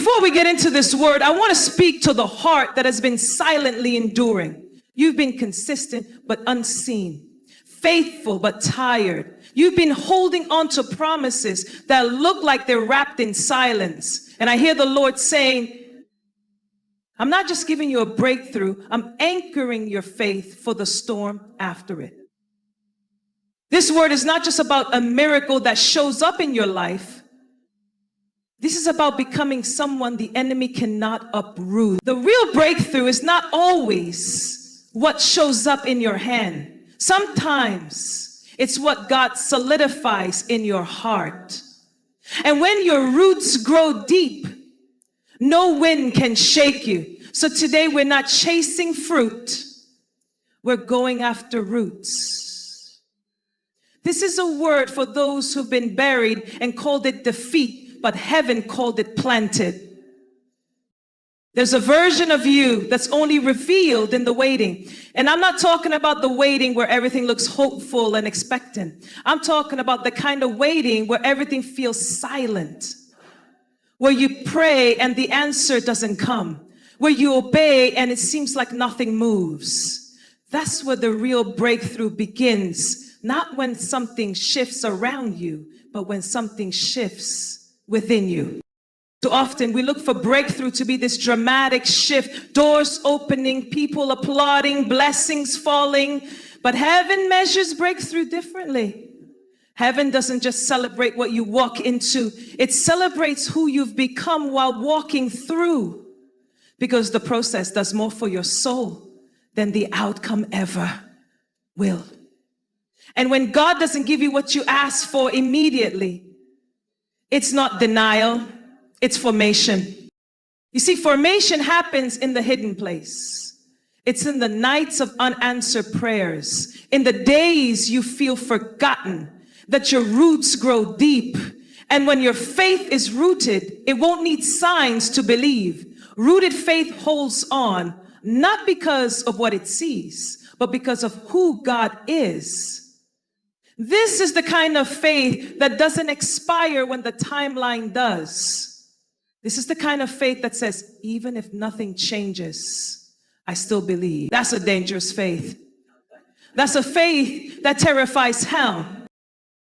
Before we get into this word, I want to speak to the heart that has been silently enduring. You've been consistent but unseen, faithful but tired. You've been holding on to promises that look like they're wrapped in silence. And I hear the Lord saying, I'm not just giving you a breakthrough, I'm anchoring your faith for the storm after it. This word is not just about a miracle that shows up in your life. This is about becoming someone the enemy cannot uproot. The real breakthrough is not always what shows up in your hand. Sometimes it's what God solidifies in your heart. And when your roots grow deep, no wind can shake you. So today we're not chasing fruit. We're going after roots. This is a word for those who've been buried and called it defeat, but heaven called it planted. There's a version of you that's only revealed in the waiting. And I'm not talking about the waiting where everything looks hopeful and expectant. I'm talking about the kind of waiting where everything feels silent, where you pray and the answer doesn't come, where you obey and it seems like nothing moves. That's where the real breakthrough begins, not when something shifts around you, but when something shifts within you. Too often we look for breakthrough to be this dramatic shift, doors opening, people applauding, blessings falling, but heaven measures breakthrough differently. Heaven doesn't just celebrate what you walk into, it celebrates who you've become while walking through, because the process does more for your soul than the outcome ever will. And when God doesn't give you what you ask for immediately, it's not denial, it's formation. You see, formation happens in the hidden place. It's in the nights of unanswered prayers, in the days you feel forgotten, that your roots grow deep. And when your faith is rooted, it won't need signs to believe. Rooted faith holds on, not because of what it sees, but because of who God is. This is the kind of faith that doesn't expire when the timeline does. This is the kind of faith that says, even if nothing changes, I still believe. That's a dangerous faith. That's a faith that terrifies hell.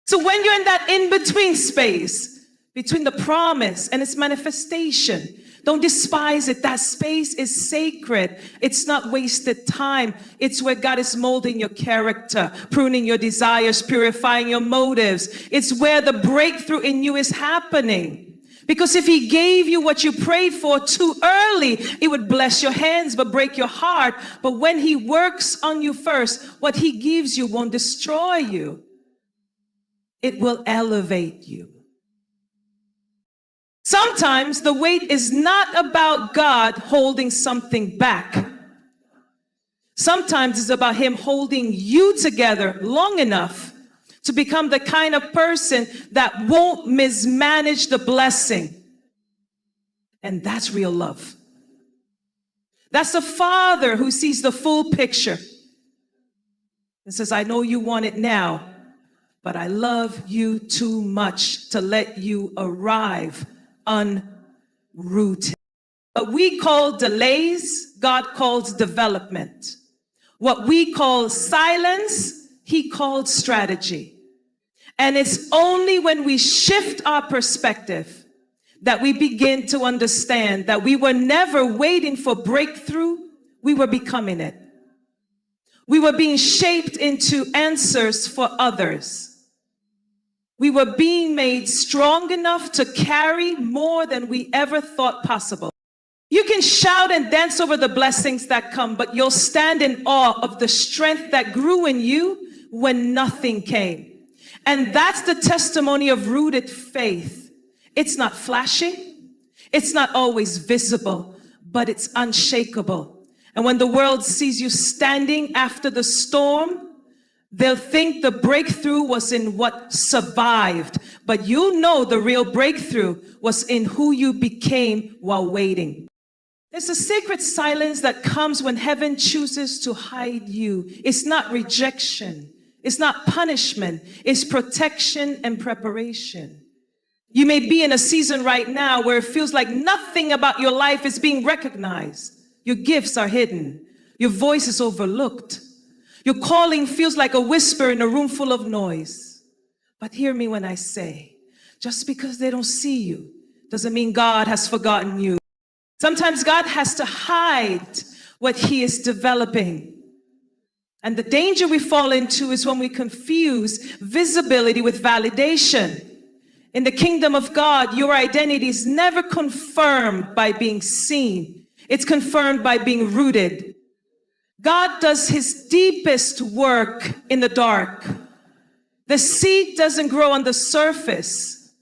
So when you're in that in-between space, between the promise and its manifestation, don't despise it. That space is sacred. It's not wasted time. It's where God is molding your character, pruning your desires, purifying your motives. It's where the breakthrough in you is happening. Because if he gave you what you prayed for too early, it would bless your hands but break your heart. But when he works on you first, what he gives you won't destroy you. It will elevate you. Sometimes the wait is not about God holding something back. Sometimes it's about him holding you together long enough to become the kind of person that won't mismanage the blessing. And that's real love. That's a father who sees the full picture and says, I know you want it now, but I love you too much to let you arrive unrooted. What we call delays, God calls development. What we call silence, he called strategy. And it's only when we shift our perspective that we begin to understand that we were never waiting for breakthrough, we were becoming it. We were being shaped into answers for others. We were being made strong enough to carry more than we ever thought possible. You can shout and dance over the blessings that come, but you'll stand in awe of the strength that grew in you when nothing came. And that's the testimony of rooted faith. It's not flashy. It's not always visible, but it's unshakable. And when the world sees you standing after the storm, they'll think the breakthrough was in what survived, but you'll know the real breakthrough was in who you became while waiting. There's a sacred silence that comes when heaven chooses to hide you. It's not rejection. It's not punishment. It's protection and preparation. You may be in a season right now where it feels like nothing about your life is being recognized. Your gifts are hidden. Your voice is overlooked. Your calling feels like a whisper in a room full of noise. But hear me when I say, just because they don't see you doesn't mean God has forgotten you. Sometimes God has to hide what he is developing. And the danger we fall into is when we confuse visibility with validation. In the kingdom of God, your identity is never confirmed by being seen. It's confirmed by being rooted. God does his deepest work in the dark. The seed doesn't grow on the surface.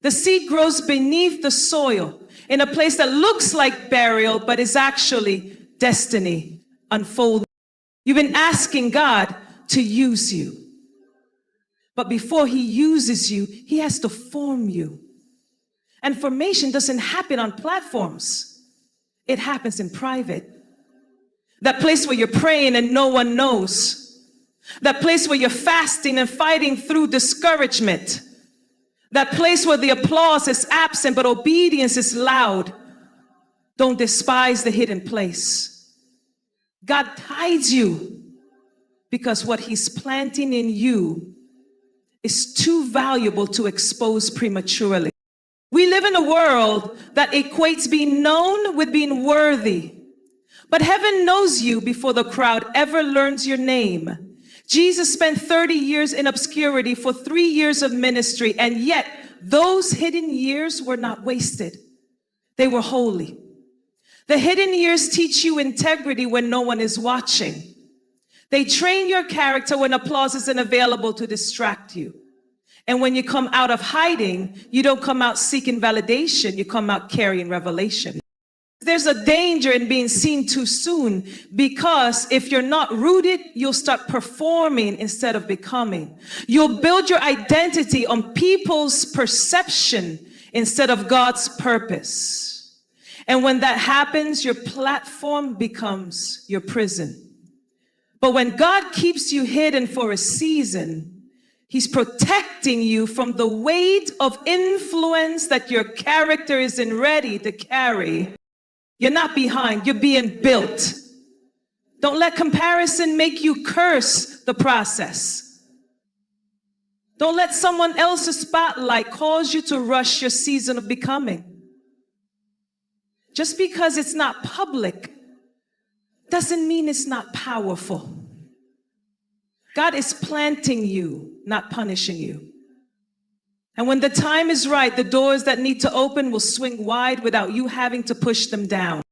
The seed grows beneath the soil in a place that looks like burial, but is actually destiny unfolding. You've been asking God to use you. But before he uses you, he has to form you. And formation doesn't happen on platforms. It happens in private. That place where you're praying and no one knows. That place where you're fasting and fighting through discouragement. That place where the applause is absent, but obedience is loud. Don't despise the hidden place. God hides you because what he's planting in you is too valuable to expose prematurely. We live in a world that equates being known with being worthy. But heaven knows you before the crowd ever learns your name. Jesus spent 30 years in obscurity for 3 years of ministry, and yet those hidden years were not wasted. They were holy. The hidden years teach you integrity when no one is watching. They train your character when applause isn't available to distract you. And when you come out of hiding, you don't come out seeking validation, you come out carrying revelation. There's a danger in being seen too soon, because if you're not rooted, you'll start performing instead of becoming. You'll build your identity on people's perception instead of God's purpose. And when that happens, your platform becomes your prison. But when God keeps you hidden for a season, he's protecting you from the weight of influence that your character isn't ready to carry. You're not behind, you're being built. Don't let comparison make you curse the process. Don't let someone else's spotlight cause you to rush your season of becoming. Just because it's not public doesn't mean it's not powerful. God is planting you, not punishing you. And when the time is right, the doors that need to open will swing wide without you having to push them down.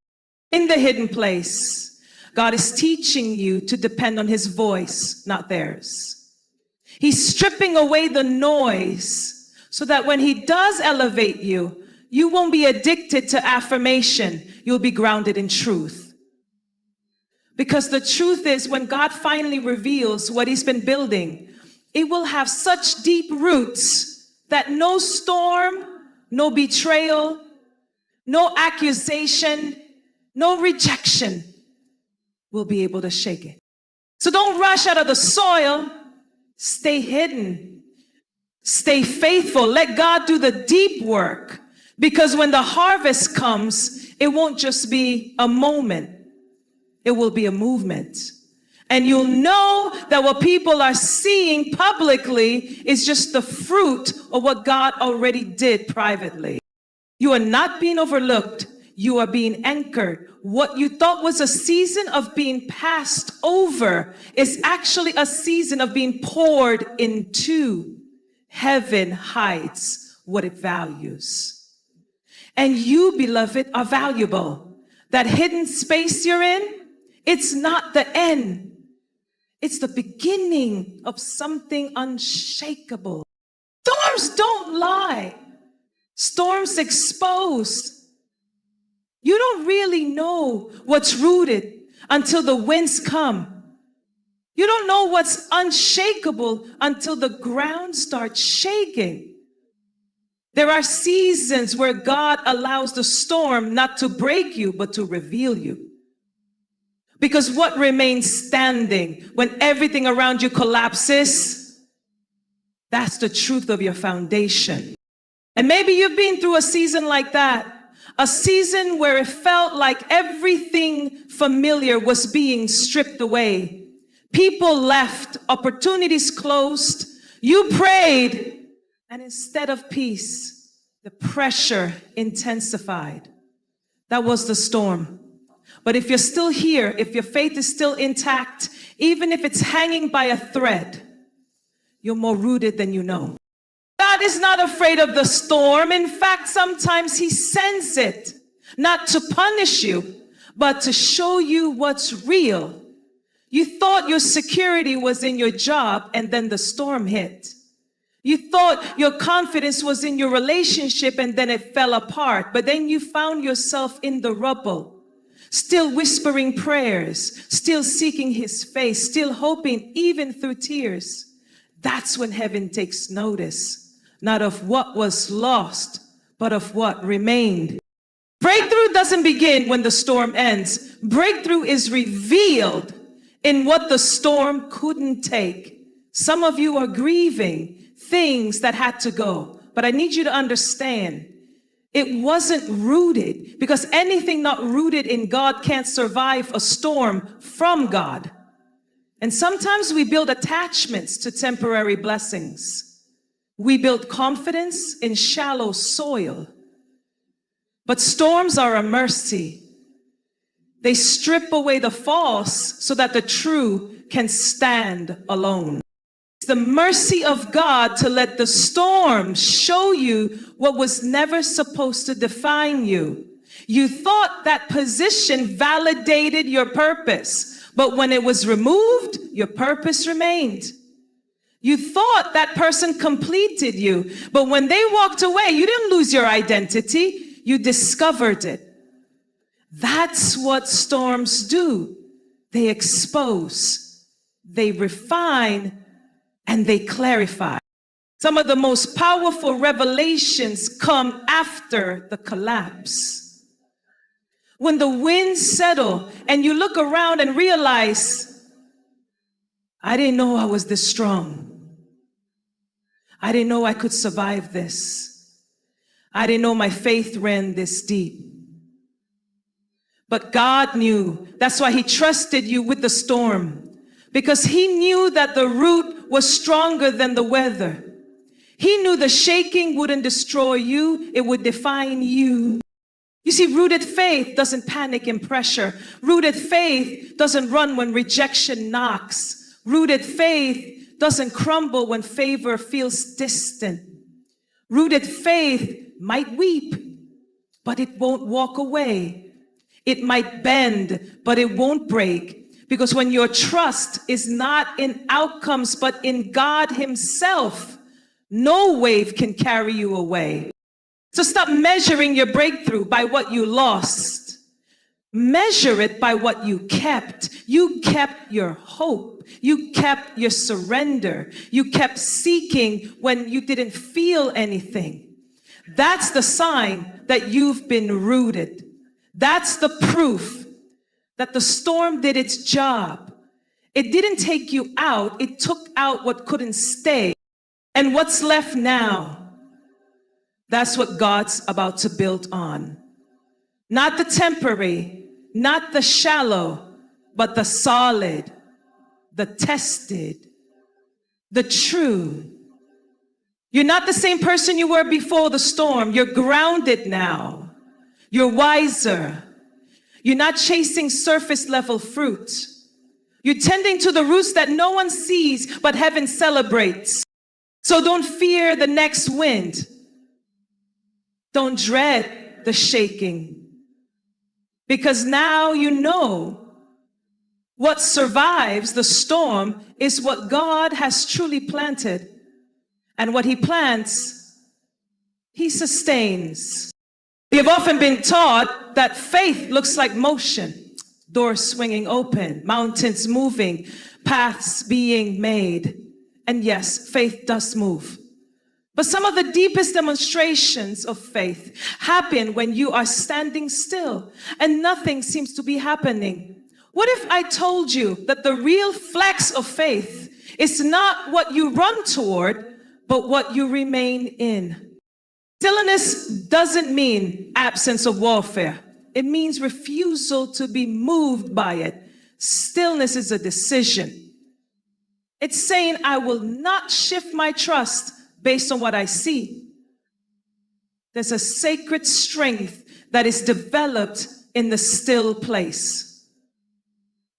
In the hidden place, God is teaching you to depend on his voice, not theirs. He's stripping away the noise so that when he does elevate you, you won't be addicted to affirmation. You'll be grounded in truth. Because the truth is, when God finally reveals what he's been building, it will have such deep roots that no storm, no betrayal, no accusation, no rejection will be able to shake it. So don't rush out of the soil. Stay hidden. Stay faithful. Let God do the deep work. Because when the harvest comes, it won't just be a moment. It will be a movement. And you'll know that what people are seeing publicly is just the fruit of what God already did privately. You are not being overlooked. You are being anchored. What you thought was a season of being passed over is actually a season of being poured into. Heaven hides what it values. And you, beloved, are valuable. That hidden space you're in, it's not the end. It's the beginning of something unshakable. Storms don't lie. Storms expose. You don't really know what's rooted until the winds come. You don't know what's unshakable until the ground starts shaking. There are seasons where God allows the storm not to break you, but to reveal you. Because what remains standing when everything around you collapses? That's the truth of your foundation. And maybe you've been through a season like that, a season where it felt like everything familiar was being stripped away. People left, opportunities closed, you prayed, and instead of peace, the pressure intensified. That was the storm. But if you're still here, if your faith is still intact, even if it's hanging by a thread, you're more rooted than you know. God is not afraid of the storm. In fact, sometimes he sends it, not to punish you, but to show you what's real. You thought your security was in your job, and then the storm hit. You thought your confidence was in your relationship, and then it fell apart. But then you found yourself in the rubble, still whispering prayers, still seeking his face, still hoping even through tears. That's when heaven takes notice, not of what was lost, but of what remained. Breakthrough doesn't begin when the storm ends. Breakthrough is revealed in what the storm couldn't take. Some of you are grieving things that had to go, but I need you to understand, it wasn't rooted, because anything not rooted in God can't survive a storm from God. And sometimes we build attachments to temporary blessings. We build confidence in shallow soil. But storms are a mercy. They strip away the false so that the true can stand alone. It's the mercy of God to let the storm show you what was never supposed to define you. You thought that position validated your purpose, but when it was removed, your purpose remained. You thought that person completed you, but when they walked away, you didn't lose your identity, you discovered it. That's what storms do. They expose, they refine, and they clarify. Some of the most powerful revelations come after the collapse. When the winds settle and you look around and realize, I didn't know I was this strong. I didn't know I could survive this. I didn't know my faith ran this deep. But God knew. That's why he trusted you with the storm, because he knew that the root was stronger than the weather. He knew the shaking wouldn't destroy you, it would define you. You see, rooted faith doesn't panic in pressure. Rooted faith doesn't run when rejection knocks. Rooted faith doesn't crumble when favor feels distant. Rooted faith might weep, but it won't walk away. It might bend, but it won't break. Because when your trust is not in outcomes, but in God himself, no wave can carry you away. So stop measuring your breakthrough by what you lost. Measure it by what you kept. You kept your hope. You kept your surrender. You kept seeking when you didn't feel anything. That's the sign that you've been rooted. That's the proof that the storm did its job. It didn't take you out. It took out what couldn't stay. And what's left now, that's what God's about to build on. Not the temporary, not the shallow, but the solid, the tested, the true. You're not the same person you were before the storm. You're grounded now. You're wiser. You're not chasing surface level fruit. You're tending to the roots that no one sees, but heaven celebrates. So don't fear the next wind. Don't dread the shaking. Because now you know what survives the storm is what God has truly planted. And what he plants, he sustains. You've often been taught that faith looks like motion, doors swinging open, mountains moving, paths being made. And yes, faith does move. But some of the deepest demonstrations of faith happen when you are standing still and nothing seems to be happening. What if I told you that the real flex of faith is not what you run toward, but what you remain in? Stillness doesn't mean absence of warfare. It means refusal to be moved by it. Stillness is a decision. It's saying, I will not shift my trust based on what I see. There's a sacred strength that is developed in the still place.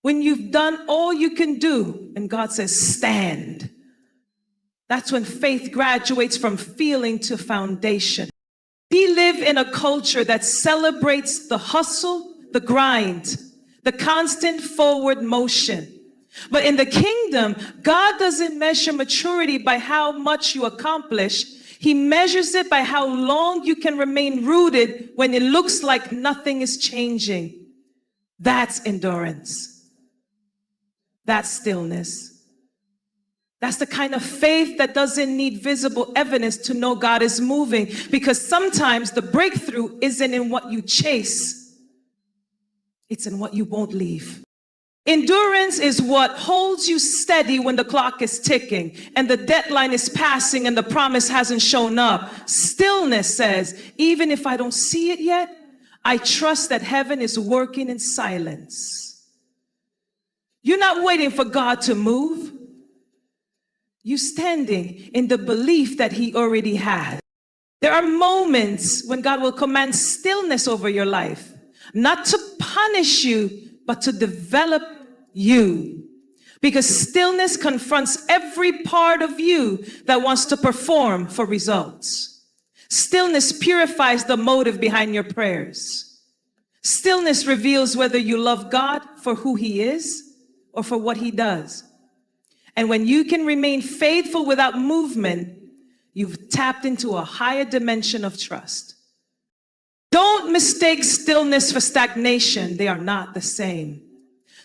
When you've done all you can do, and God says, stand. That's when faith graduates from feeling to foundation. We live in a culture that celebrates the hustle, the grind, the constant forward motion. But in the kingdom, God doesn't measure maturity by how much you accomplish. He measures it by how long you can remain rooted when it looks like nothing is changing. That's endurance. That's stillness. That's the kind of faith that doesn't need visible evidence to know God is moving, because sometimes the breakthrough isn't in what you chase. It's in what you won't leave. Endurance is what holds you steady when the clock is ticking and the deadline is passing and the promise hasn't shown up. Stillness says, even if I don't see it yet, I trust that heaven is working in silence. You're not waiting for God to move. You're standing in the belief that he already had. There are moments when God will command stillness over your life, not to punish you, but to develop you. Because stillness confronts every part of you that wants to perform for results. Stillness purifies the motive behind your prayers. Stillness reveals whether you love God for who he is or for what he does. And when you can remain faithful without movement, you've tapped into a higher dimension of trust. Don't mistake stillness for stagnation. They are not the same.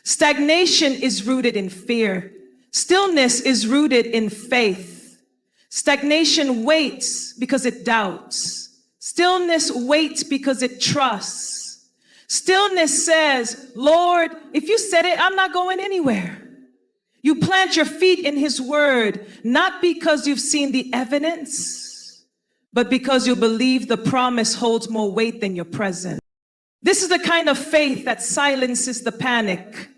Stagnation is rooted in fear. Stillness is rooted in faith. Stagnation waits because it doubts. Stillness waits because it trusts. Stillness says, Lord, if you said it, I'm not going anywhere. You plant your feet in his word, not because you've seen the evidence, but because you believe the promise holds more weight than your present. This is the kind of faith that silences the panic.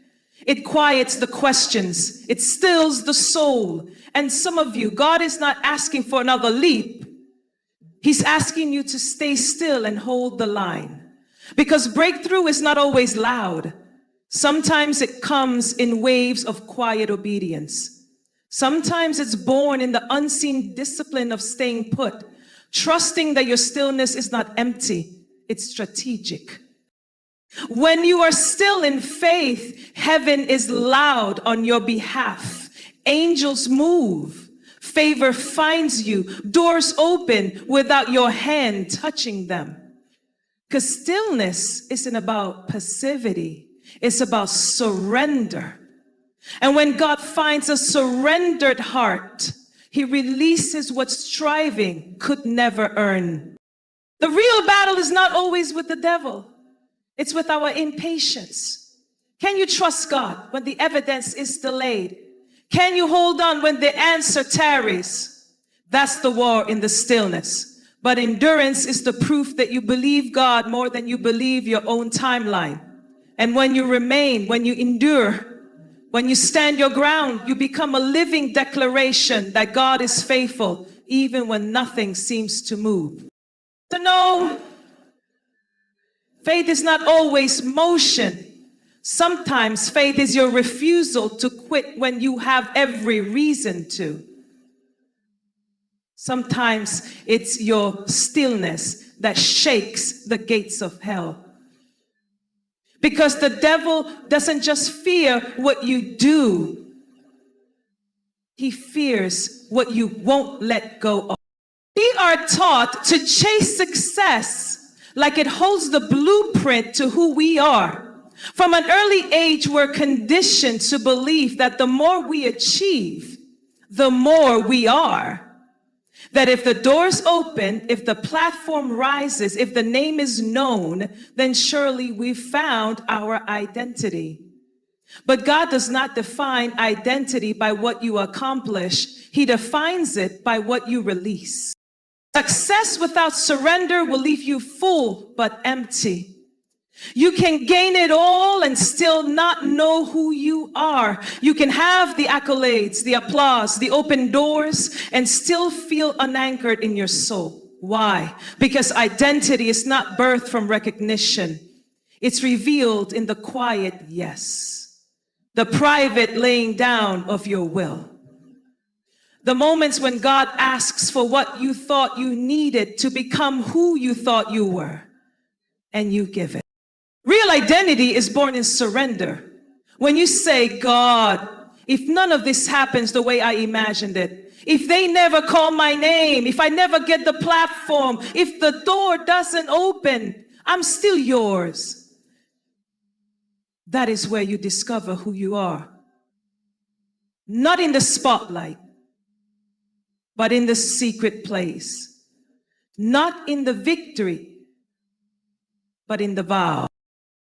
It quiets the questions. It stills the soul. And some of you, God is not asking for another leap. He's asking you to stay still and hold the line. Because breakthrough is not always loud. Sometimes it comes in waves of quiet obedience. Sometimes it's born in the unseen discipline of staying put, trusting that your stillness is not empty, it's strategic. When you are still in faith, heaven is loud on your behalf. Angels move. Favor finds you. Doors open without your hand touching them. Because stillness isn't about passivity. It's about surrender. And when God finds a surrendered heart, he releases what striving could never earn. The real battle is not always with the devil. It's with our impatience. Can you trust God when the evidence is delayed? Can you hold on when the answer tarries? That's the war in the stillness. But endurance is the proof that you believe God more than you believe your own timeline. And when you remain, when you endure, when you stand your ground, you become a living declaration that God is faithful, even when nothing seems to move. So no, faith is not always motion. Sometimes faith is your refusal to quit when you have every reason to. Sometimes it's your stillness that shakes the gates of hell. Because the devil doesn't just fear what you do. He fears what you won't let go of. We are taught to chase success like it holds the blueprint to who we are. From an early age, we're conditioned to believe that the more we achieve, the more we are. That if the doors open, if the platform rises, if the name is known, then surely we've found our identity. But God does not define identity by what you accomplish. He defines it by what you release. Success without surrender will leave you full but empty. You can gain it all and still not know who you are. You can have the accolades, the applause, the open doors, and still feel unanchored in your soul. Why? Because identity is not birthed from recognition. It's revealed in the quiet yes, the private laying down of your will. The moments when God asks for what you thought you needed to become who you thought you were, and you give it. Real identity is born in surrender. When you say, God, if none of this happens the way I imagined it, if they never call my name, if I never get the platform, if the door doesn't open, I'm still yours. That is where you discover who you are. Not in the spotlight, but in the secret place. Not in the victory, but in the vow.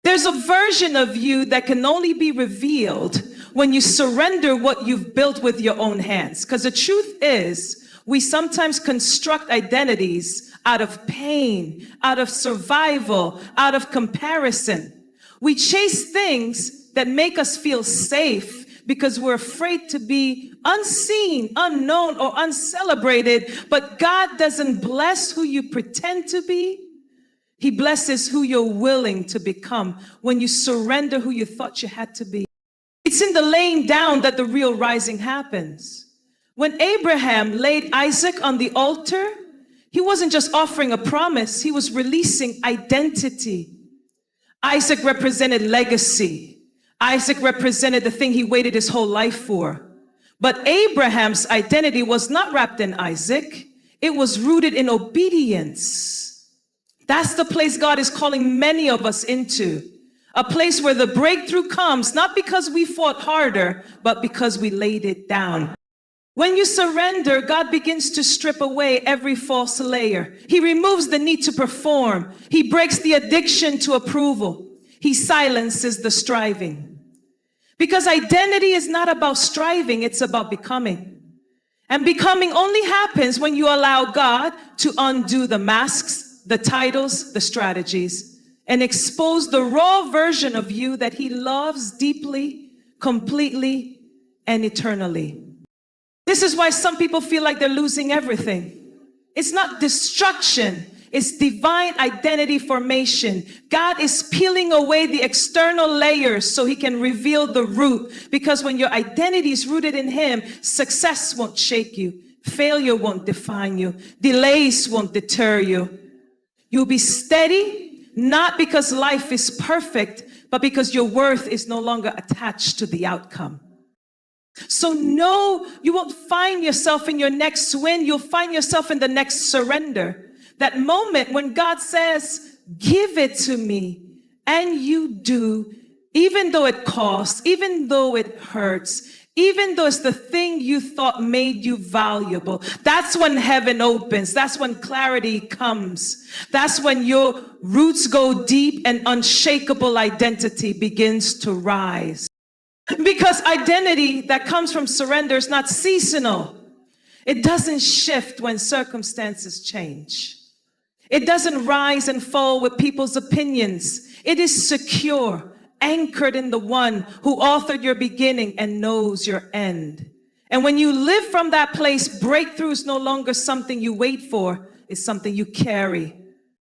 There's a version of you that can only be revealed when you surrender what you've built with your own hands. Because the truth is, we sometimes construct identities out of pain, out of survival, out of comparison. We chase things that make us feel safe because we're afraid to be unseen, unknown, or uncelebrated. But God doesn't bless who you pretend to be. He blesses who you're willing to become when you surrender who you thought you had to be. It's in the laying down that the real rising happens. When Abraham laid Isaac on the altar, he wasn't just offering a promise, he was releasing identity. Isaac represented legacy. Isaac represented the thing he waited his whole life for. But Abraham's identity was not wrapped in Isaac. It was rooted in obedience. That's the place God is calling many of us into. A place where the breakthrough comes, not because we fought harder, but because we laid it down. When you surrender, God begins to strip away every false layer. He removes the need to perform. He breaks the addiction to approval. He silences the striving. Because identity is not about striving, it's about becoming. And becoming only happens when you allow God to undo the masks, the titles, the strategies, and expose the raw version of you that He loves deeply, completely, and eternally. This is why some people feel like they're losing everything. It's not destruction, it's divine identity formation. God is peeling away the external layers so He can reveal the root. Because when your identity is rooted in Him, success won't shake you, failure won't define you, delays won't deter you. You'll be steady, not because life is perfect, but because your worth is no longer attached to the outcome. So no, you won't find yourself in your next win. You'll find yourself in the next surrender. That moment when God says, give it to me, and you do, even though it costs, even though it hurts, even though it's the thing you thought made you valuable. That's when heaven opens. That's when clarity comes. That's when your roots go deep and unshakable identity begins to rise. Because identity that comes from surrender is not seasonal. It doesn't shift when circumstances change. It doesn't rise and fall with people's opinions. It is secure, anchored in the one who authored your beginning and knows your end. And when you live from that place, breakthrough is no longer something you wait for, it's something you carry.